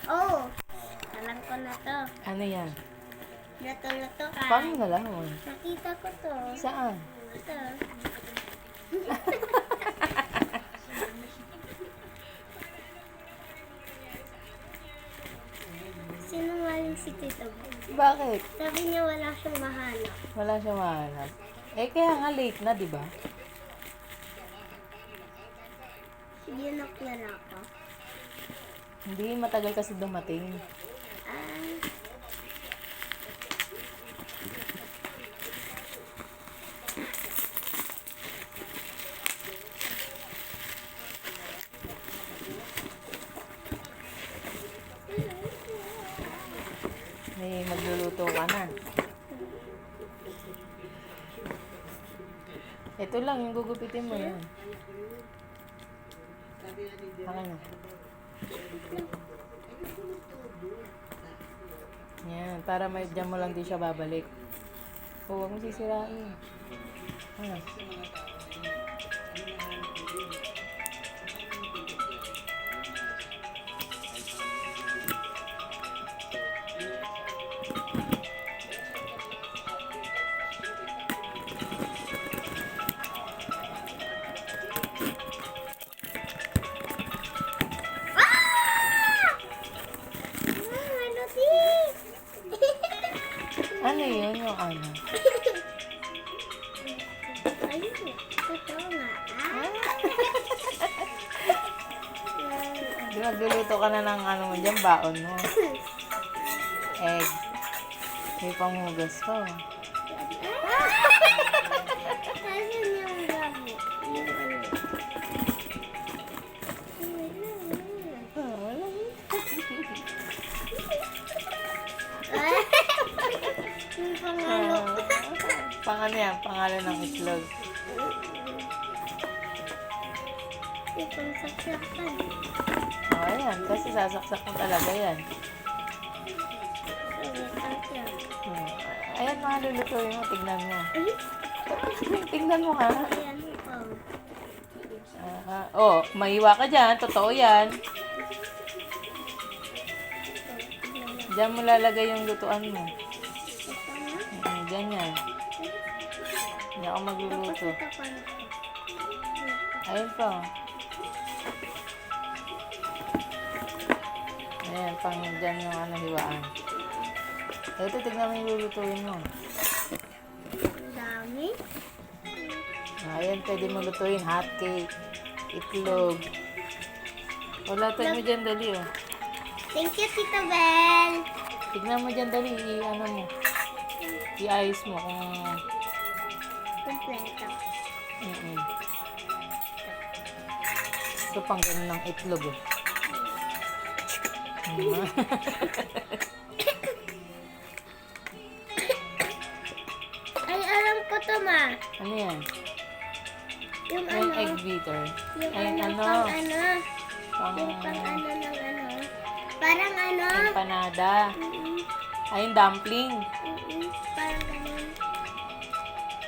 Oh, alam ko na to. Ano yan? Luto-luto ka. Paano nalaman? Nakita ko to. Saan? Ito. Sinungaling si Tito Boy. Bakit? Sabi niya wala siyang mahanap. Wala siya mahanap. Eh, kaya nga late na, di ba? Binok na lang ako. Hindi, matagal kasi dumating. Ah, May magluluto ka na. Ito lang, yung gugupitin mo yan. Haka na. Yan, para may dyan mo lang di siya babalik. O, huwag mo sisirain. Ano? ano this? Ano yun yung ano? Ayun, totoo nga. Di magluluto ka na ng ano mo dyan, baon mo. Egg. May panghugas pa. Asan yung gamit? Yung ano? Ah, wala. Yung pangalo. Pang ano yan? Pangalan ng itlog. Yung pangsaksakan. O, ayan. Kasi sasaksak mo talaga yan. Ayan, mga lulutuin mo. Tignan mo. Tignan mo nga. Ayan po. Oh, mahiwa ka dyan. Totoo yan. Diyan mo lalagay yung lutuan mo. Diyan yan. Diyan ako magluluto. Ayun pa. Ayan, pang dyan yung ano, hiwaan. Ito, tignan mo yung lulutuin mo. Ang dami. Ayan, pwede mo lutuin hot cake, itlog. Wala tayo mo dyan, dali oh. Thank you, Tita Bel. Tignan mo dyan, dali. Ano mo. I-ayos mo kung... Kompleto. Ito pang ganun ng itlog eh. Ay, alam ko to, ma. Ano yan? Yung Yung ano. egg beater. Yung Ay, ano, ano? pang ano. Pang... Yung pang ano ng ano. Parang ano. Empanada. Mm-mm. Ay, yung dumpling. Mm-mm. Parang ganun.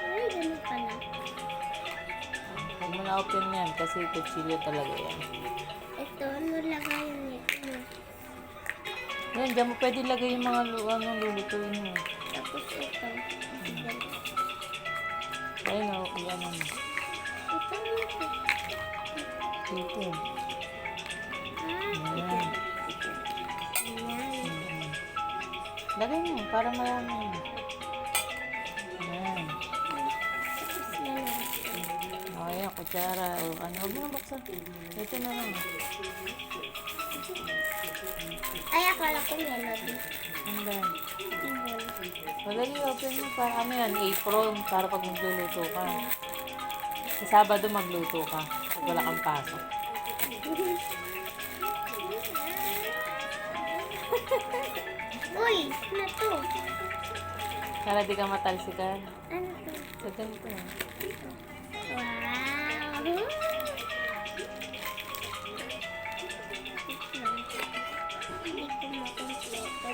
Ay, ganun pala. Huwag mo na open yan kasi kutsilyo talaga yan. Ito, ano lagayan niya? Ano? Yan, dyan mo pwede lagay yung mga anong lulutuin mo. Tapos ito. Ayun o, yan mo. Ito, ito. Dito. Ah, Yan. ayan. Lagay mo, para marami. Yan. Tapos lalagay. O, ayan, kutsara. O, ano, huwag mo na buksan. Ito na lang. Ay, akala ko melody. Ano ba? Ibon. Madali, open mo. Para ano yan, apron. Para pag magluluto ka. Sa Sabado magluto ka. Pag wala kang pasok. Uy, ano to? Para di ka matalsikan. Ano to? Sa ganito. Wow! Hindi ko makompleto.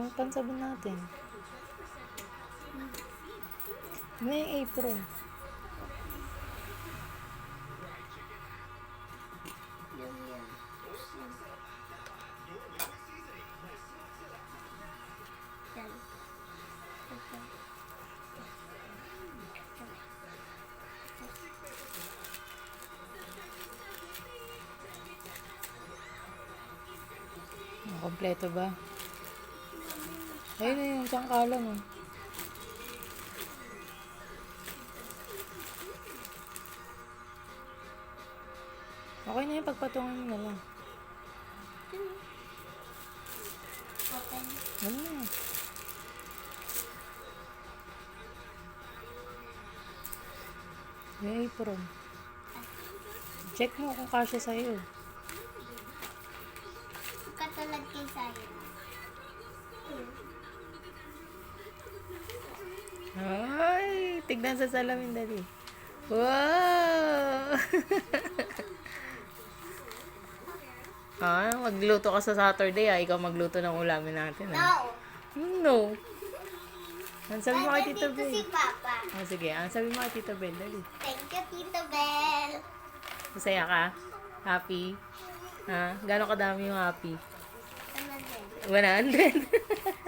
Yung pansabon natin. May apron. Yung yun. Yan. Ito. Kompleto ba? Ayun na yung sangkala mo. Okay na yung pagpatungan mo na lang. Open. Ano na? May apron. Check mo kung kasya sa'yo. Katulad kay Sayo. Ay, tignan sa salamin dali. Wow! Magluto ka sa Saturday Ikaw magluto ng ulamin natin No! No. Ang sabi mo kay Tito Nandito Bel. si Papa. Sige, ang sabi mo kay Tito Bel, dali. Thank you, Tito Bel. Masaya ka? Happy? Gano'ng kadami yung happy? Ano din? 100?